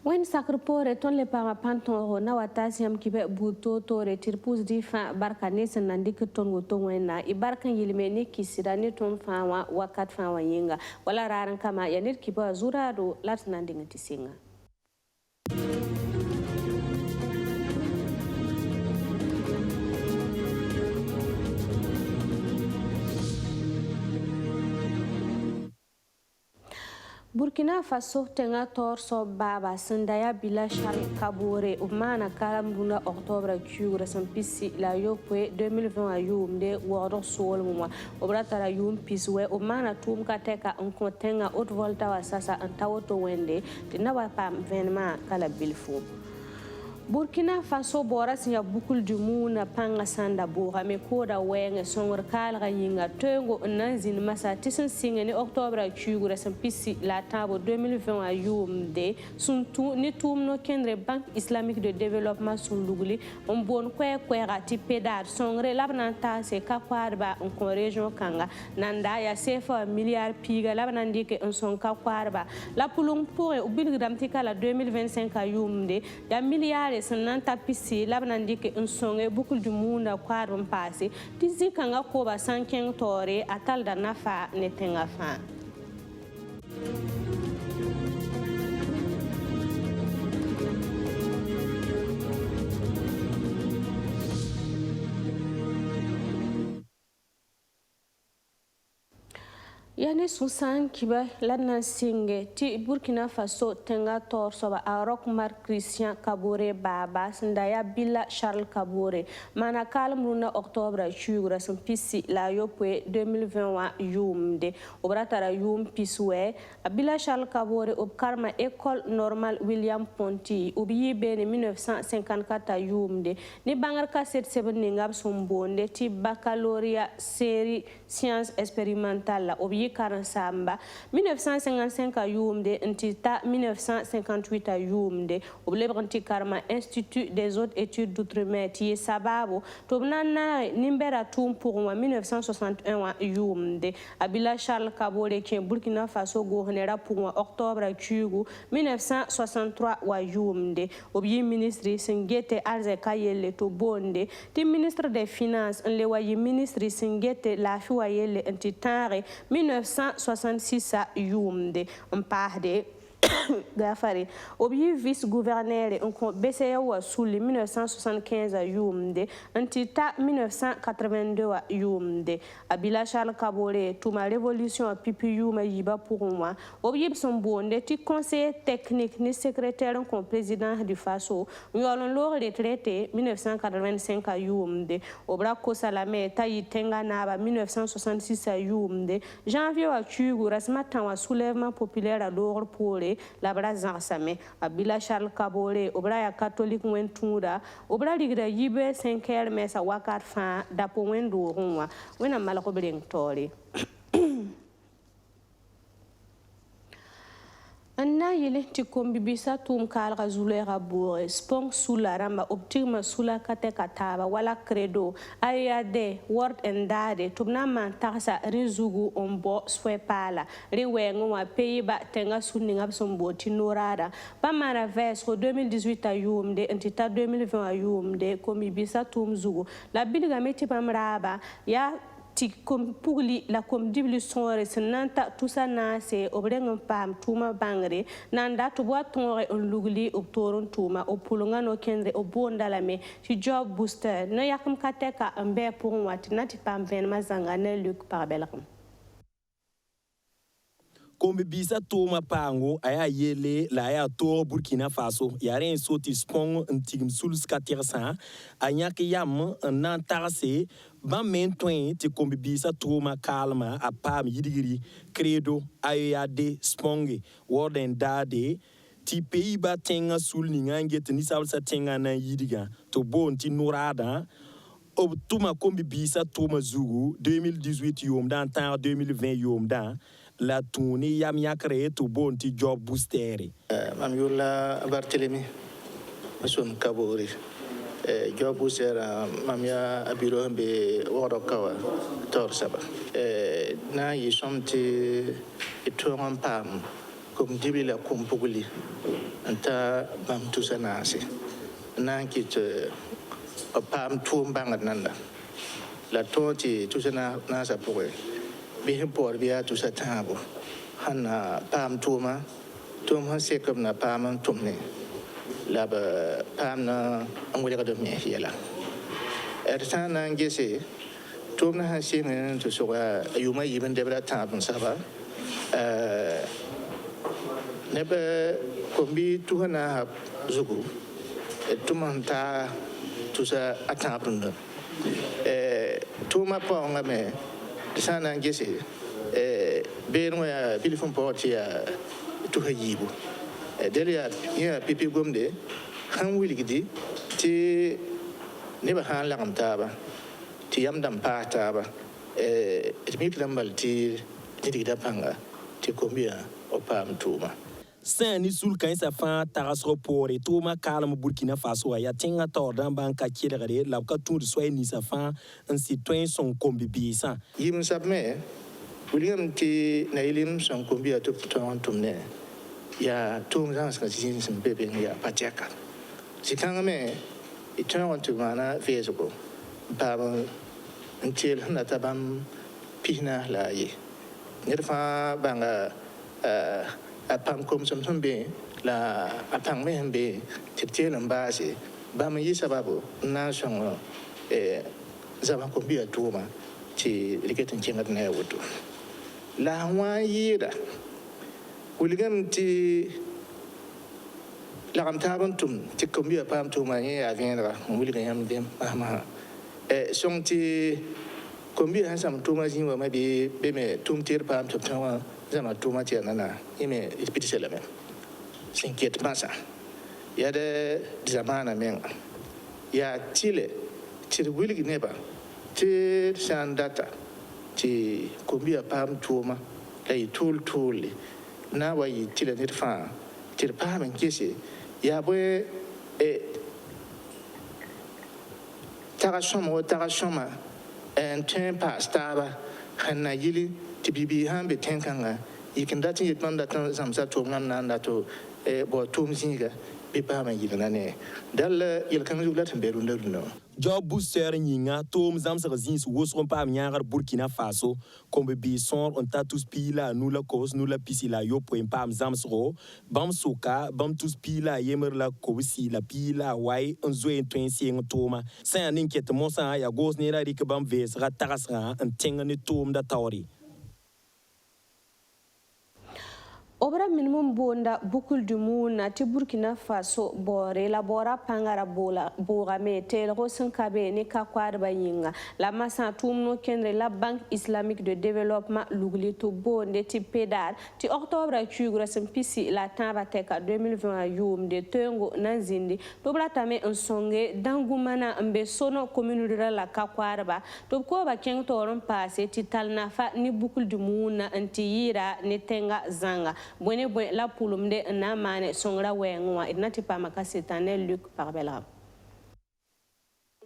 Wen sakrpore ton le para panton na watasiam kibe buto tore tirpus di fa barka nesen nandik ton goto wena i barka yilme ne kisira ne ton fa wakat fa yinga wala raran kama yanir kiba zurado lat nandinga tisinga. Burkina Faso tenga torso baba sendaya bila Charles Kabore umana kalam duna octobre kure sampisi la yopwe 2020 ayumde woro sol mwa obratara yum piswe umana tum kateka onkotenga haute volta wa sasa antawoto wende tinawa pam venema kala bilfu. Burkina Faso bora sinya bukul du muna panga sanda bora me koda wenge songor kalga yinga tengo nanzin masa tisin singa ni octobre chugura sampisi la tabo 2020 ayumde suntu ni tumno kendre Banque Islamique de Développement sunlugli on bon kwe rati pedar songre labnanta se kakwarba on ko région kanga nanda ya sefa milliard piga labnandike on son kakwarba la pulung pour ubilgram tikala 2025 ayumde ya milliard sannan tapisi labnandike unsonge bukul du munda kwarum passé tizika nga koba sanken tore atal da nafa netenga fa. Yani susan kiba lana singe ti Burkina Faso tenga torso ba arok mar Christian Kabore baba sindaya bila Charles Kabore mana kalm runa octobre chugura pisi la yopwe 2020 yumde obratara yum piswe bila Charles Kabore obkarma école normale William Ponty obiyi bene 1954 yumde ni bangar kaset seben ngab sombonde ti baccalauréat série sciences expérimentales la obiyi Karansamba 1955 a yumde intita 1958 a yumde oblebranti karma Institut des autres études d'outre-mer ti sababu tobnana nimbera tum pour 1961 a yumde abila Charles Kabore qui Burkina Faso gouvernera pour octobre chugu 1963 wa yumde obi ministre singete arze kayele to bonde ti ministre des finances le wayi ministre singete la fi wayele intitare 1966 a yumde mpahde gafari obi vice-gouverneur on BCA wa souli 1975 a yumde antita 1982 a yumde abila Charles Kabore tuma révolution a pipi yuma yiba pour moi obi son bonde ti conseiller technique ni secrétaire en président du Faso yolon lo retraité 1985 a yumde obra ko salame tayi tenga naba 1966 a yumde janvier a chugu rasmatan wa soulèvement populaire à l'ordre pour la brazza same abila Charles Kabore obra ya catholique wentura obra ligra yibe 5h mesa wakat fa dapo wendo runwa wena malako beleng tori Anna yele ti kombi bisa tum kalga zulera bore spong sula ramba optima sula kate kataba wala credo ayade word and dade tumna man taksa rizugu ombo swepala riwengo wa peiba tenga suninga sombo tinorada pa mara vesco 2018 ayumde entita 2020 ayumde kombi bisa tum zugu la bilga meti pamraba ya ti kom pugli la kom dibli sonre senanta tusa nase obrengam pam tuma bangre nanda to bo tonre on lugli optoron tuma opulunga no kendre obonda la me ti job booster no yakam kateka ambe pour wati nati pam ven mazanga ne luk par belakam Kombi bisa toma pango aya yele la aya to Burkina Faso yare soti spong ntigim sulus katirsa anyak yam nan tarse ban mentwen ti kombi bisa toma kalma a pam yidigiri credo ayade sponge worden dade ti peiba tenga sul ningange ni salsa tenga na yidiga to bon ti norada ob tuma kombi bisa toma zugu 2018 yom dan tan 2020 yom dan la tournée yam yakre to bon ti job booster mam yola Barthélemy Assoum Kabore job booster mam ya abiro be woro kawa tor saba na yi somti ito pam kom dibli la kom pugli anta bam tusanase nan kit pam tuum bangat nanda la toti tusana nasa poe bi por bia tusatabo hana pam tuuma tum ha sekom na pam tumne la ba pam na angwele ka do me hiela sana ngese tum na ha sine to so ayuma yiben debra tabun saba nebe kombi tuhana zugu tumanta tusa atapun tuma ponga me sana ngese beno ya bilifon portia tuhayibu delia ya pipi gomde han wiligidi ti neba han lagam taba ti yam dam pa taba mi plambal ti digida panga ti kombia opam tuma Saint Nisul kan sa fa tagasro pore tuma kalm Burkina Faso ya tinga tordan banka kidere la ka tour so ni sa fa un citoyen son kombi bisa yim sabme William ti na ilim son kombi to tumne ya tum zan sa jin sim bebe ya pachaka sikanga me itana to mana feasible ba until na tabam pina la yi nirfa banga apam kom som be la apang me be tete lamba se ba me yi sababu na shong zama kombi atuma ti riketin kinga na wuto la wa yira uligam ti la kam tabon tum ti kombi apam tuma ye avenra uligam yam dem ma song ti kombi hasam tuma jinwa ma be me tum tir pam tuma zama tuma ti nana ime ispitisela me sinket masa ya de zamana men ya chile ti wiligi neba ti sandata ti kombi apam tuma lay tul na wa yi tile ne fa ti pam ngese ya bwe taga shoma en tempa staba hanna yili ti bibi hambe tenkanga yikindati yitmanda tan zamsa to nganna ndato bo tumzinga bipa ma yilana ne dal yilkan julat berunda no job booster nyinga tom zamsa zins wosron pa nyagar Burkina Faso kombe bi son on ta tous pila nous la cause nous la pisila yo point pa zamsro bam soka bam tous pila yemer la kosi la pila wai on zo en twen toma sa an inquiète mon sa ya gos ne ra rik bam ves ra tagasra en tengane tom da tawri obra minimum bonda bukul du muna ti Burkina Faso bore la bora pangara boga mete rosin kabe ni ka kwarba yinga la masa tumno kenre la Banque Islamique de Développement lugli to bonde ti pedal ti octobre chugura pisi la tamba teka 2020 yum de tengo nanzindi to blatame un songe dangumana mbe sono commune rurale la ka kwarba to ko ba ken toron passé ti talna fa ni bukul du muna anti yira ni tenga zanga bone la pulumde na mane songra wengwa idnati pa makasi tanel Luc Parbela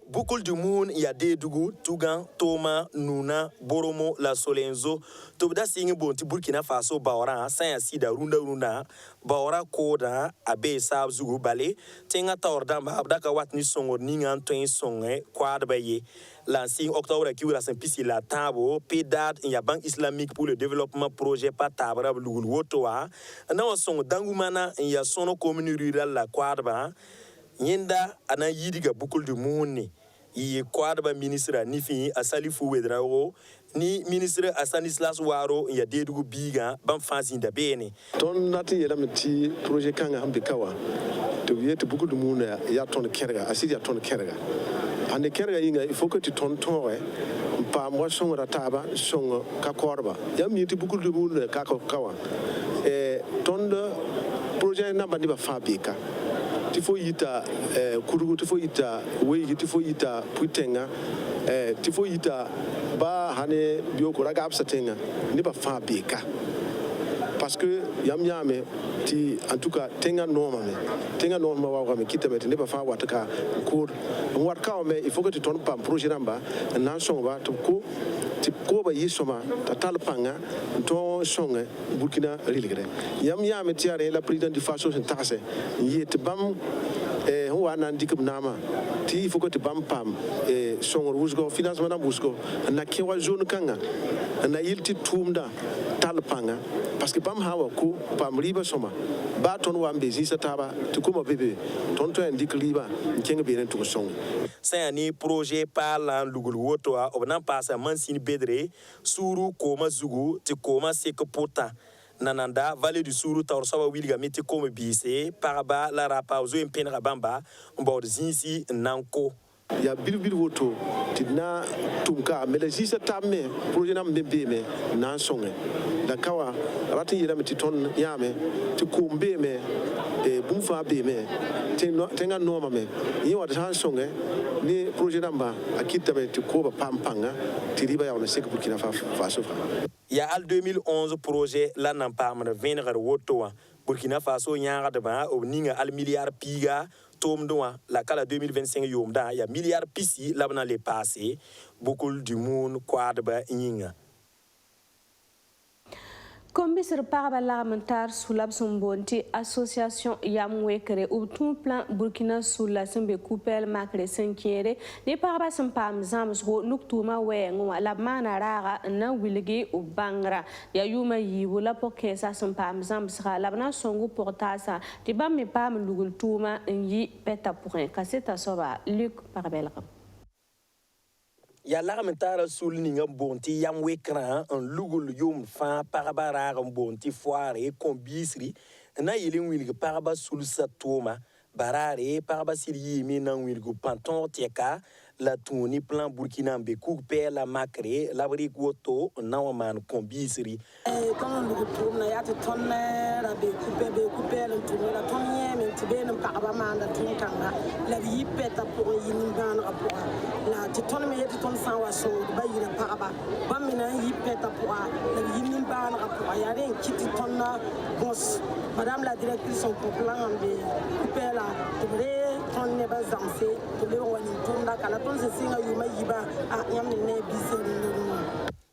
Bukul du Moun ya Dedugu, Tugan, Toma, Nuna, Boromo, La Solenzo, Tobda singi bonti Burkina Faso Baora, Saint Sida Runda, Baora Koda, Abe Sab Zugu Bale, Tenga Tordam, Abdaka Watni Songo, Ningan Twain Songe, Quad Baye, Lancing Octobre qui la Saint-Pissi la Tabo, Pédad, il y a Banque Islamique pour le développement projet Patabra, Lugul Wotoa, Nan Song Dangumana, il y a Sono commune rurale la Quadba. Yenda ana yidiga Bukul du Moun yi kwadba ministre ni fi asali fu wedrawo ni ministre Stanislas Waro ya dedugu biga bam fansi da bene ton nati yelam ti projet kanga hambe kawa to yete Bukul du Moun ya ton kerga asidi ya ton kerga ande kerga inga il faut que tu ton tore pa mo songo rataba songo ka korba yam yete Bukul du Moun ka kawa ton projet na bandi ba fabika tifo yita kurugu tifo yita weyi tifo yita putenga tifo yita ba hane bioko raga absatenga ni ba fa beka parce que yam yame ti en tout cas tenga norma wa me kita mete ne ba fa wataka ko wat ka me il faut que tu tournes pas projet namba nan son ba to ko ti ko ba yisoma ta talpanga to songe Burkina riligre yam yame ti are la président du faso sen taxe yete bam huwa nan dikub nama ti il faut que tu bam pam songor wusgo financement na wusgo na kewa zone kanga na yilti tumda talpanga parce que bam hawa ko pam riba soma ba ton wa mbezi sataba to kuma bebe ton to en dikliba kenga beren to song Sani projet parlant lugul woto a obnan pasa mansini bedre suru koma zugu ti koma seke pota nananda vallée du suru tawr sawa wilga meti koma bise paraba la rapa zo empenra bamba mbod zinsi nanko ya bil woto tidna tumka mele jisa tamme projet nam bebe me nan songe da kawa rati yira meti ton yame ti kombe me bumfa be me tenga noma me yi wa tan songe ni projet namba akita me ti ko ba pampanga ti riba ya ona sek Burkina Faso ya al 2011 projet la nan pamna venre woto Burkina Faso nyaga de ba o ninga al milliard piga tom doa la kala 2025 yomda ya milliard pisi labna les passé beaucoup du monde quad ba nyinga Kombisir paraba lamentar sulab sumbonti association yamwekere ou tout plan Burkina Sula sembe coupel makre senkere ni paraba sempam zamsgo nuktuma wengo la manaraga na wilgi u bangra ya yuma yiwu la pokesa sempam zamsra la bana songu portasa ti bammi pam lugul tuma yi peta point kaseta soba Luc parabelka ya lamentar sul ninga bonti yam wekran en lugul yum fa parabara bonti foire kombisri na yelin wilga paraba sul satoma barare paraba siri mi na wilgu panton tieka la tuni plan Burkina be couper la macré la brigoto na man kombisri comme le tourne ya te tonne la be couper le tourne la tonne mais te ben paraba manda tun kanga la yi peta pour yin ban rapport la te tonne mais te tonne sans waso ba yi paraba ba mina yi peta pour la yin ban rapport ya ren kiti tonne boss madame la directrice son plan be couper la tonne ne ba zamse to le woni tourne kala tonne se singa yuma yiba a yamne ne bisere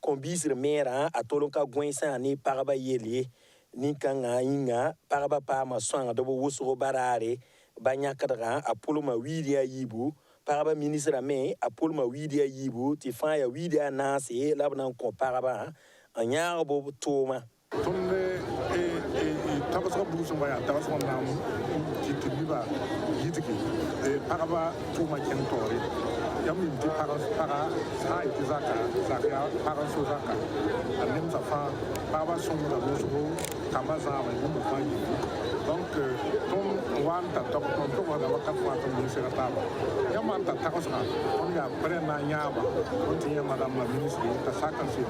kombisri mera atolonka gwensa ni paraba yeli ni kanga inga paraba pa ma swanga do wuso barare banyakadra apoloma widia yibu paraba ministre me apoloma widia yibu ti fa ya widia nase labna ko paraba anya bo toma tonne tabasra buso baya tabasra nam titliba yitiki paraba toma kentori yamin ti para sai ti zaka para so zaka anem safa baba songo da buso kama za ba mu fanyi donc ton wanta to da waka fa to mu sera taba yaman ta ta ko sa on ya prena nyaba on ti yama da ministre ta sakan si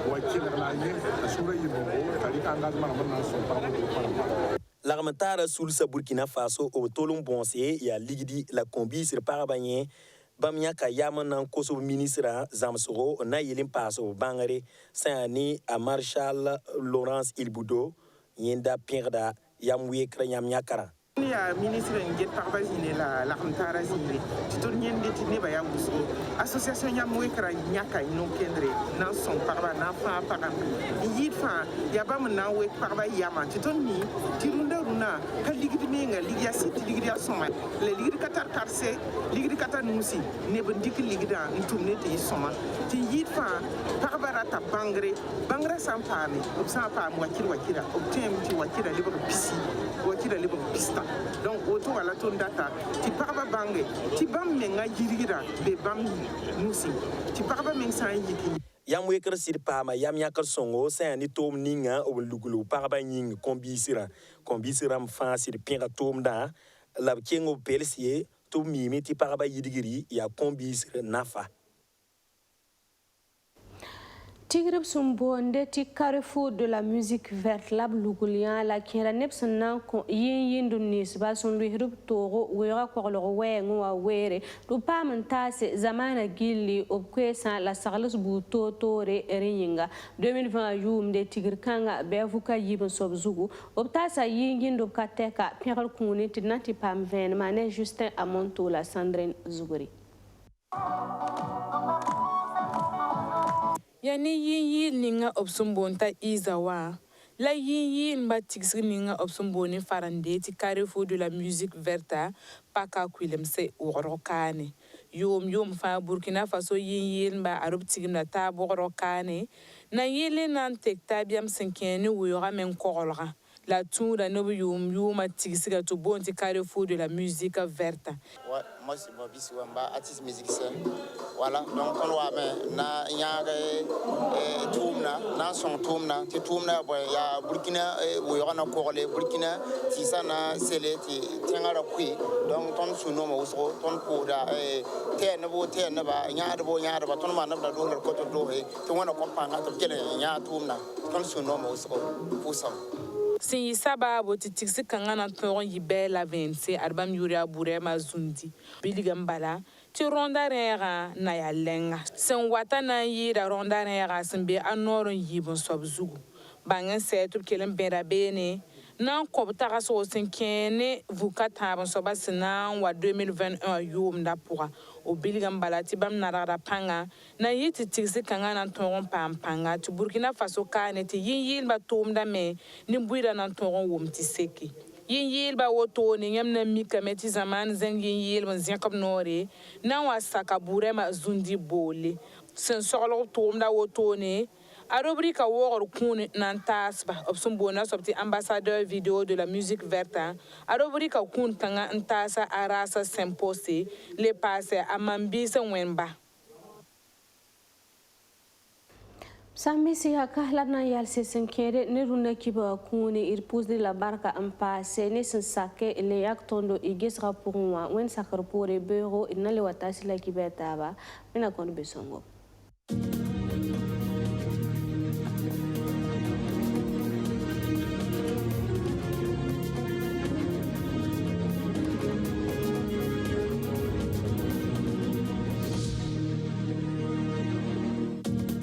wa kila na ye sura yibo tali engagement man so para mo l'armentara sulsa Burkina Faso o tolum bonse ya ligidi la combi sur parabanye bamnya ka yamanan koso ministra zamsoro na yelin paso bangare sani a marshal Laurence Ilbudo yenda pierda yamwe kranyam nyakara ya ministre nget parba jine la khantara jine titon nyende tine ba yamuso association yamwe kra nyaka ino kendre na son parba na fa para yid fa ya bam na we parba yama titon ni tirunda runa ka ligidi menga ligya siti ligidi asoma le ligidi katar karse ligidi katar nusi ne bandik ligida ntumne te soma ti yid fa parba rata bangre sampani obsapa wakira obtem ti wakira libo pisi wakira libo pista donc auto ala ton data ti parba bange ti bam menga jirigira be bam nusi ti parba meng san yiki yam weker sir pama yam yakar songo sen ni tom ninga o lugulu parba nying kombisira mfa sir pinga tom da la kengo pelsie to mimi ti parba yidigiri ya kombisira nafa Tigrib Sumbonde ti Carrefour de la musique verte lab lugulian la kira nepsana ko yin dunis ba sun luhrub togo wera ko lo wengo wa were du pam tase zamana gilli obkwesa la saglis buto tore eringa 2020 yum de tigir kanga bevuka yibon sobzugu obtasa yin do kateka piral kuni tinati pam ven mané Justin Amonto la Sandrine Zuguri. Yani yin ninga obsumbonta izawa. La yin ba tiksi ninga obsumboni farande ti Carrefour de la musique verte paka kwilemse urokane. Yom fa Burkina Faso yin ba arob tigimna ta borokane. Na yele nan tekta biam senkeni wura men korolga. La tour da nobu yom a tiksi ga to bon ti Carrefour de la musique verte. Moi, c'est Bobis Wamba, artiste musicien. Voilà, donc on voit na yare tourna, na son tourna, ti tourna ya Burkina où y aura na corole Burkina, ti ça na sele ti tiengara kui, donc ton suno mo usro, ton poda te na ba nya ba ton ma na do na ko to do he, ti wona kompanga to kele nya tourna, ton suno mo usro, pusam. Si sababu titiksi kangana toron yibe la 20 album yuria bure mazundi biligambala ti ronda rega na ya lenga sen wata na yira ronda rega sembe anoron yibon sobzugu bangen setu kelen bera bene nan kobta ga so sen kene vukata ban soba sinan wa 2021 yum da pura o biligambala ti bam narara panga na yiti tiksi kangana toron panga ti Burkina Faso kane ti yin ba tomda me ni buira nan toron wom ti seki yin ba woto ni ngam na mika meti zaman zen yin ban zen kap nore nan wa saka bure ma zundi bole sen soglo tomda woto ne a rubrique wogor kun nan tasba option bona sobti ambassadeur vidéo de la musique verte a rubrique kun kanga ntasa arasa sempose le passe a mambisa wenba Sambisi hakahla na yal se senkere ne runa kiba kuni irpus de la barka ampase ne sensake le yak tondo igis rapurwa wen sakar pore bureau inale watasi la kibetaba mina kon besongo.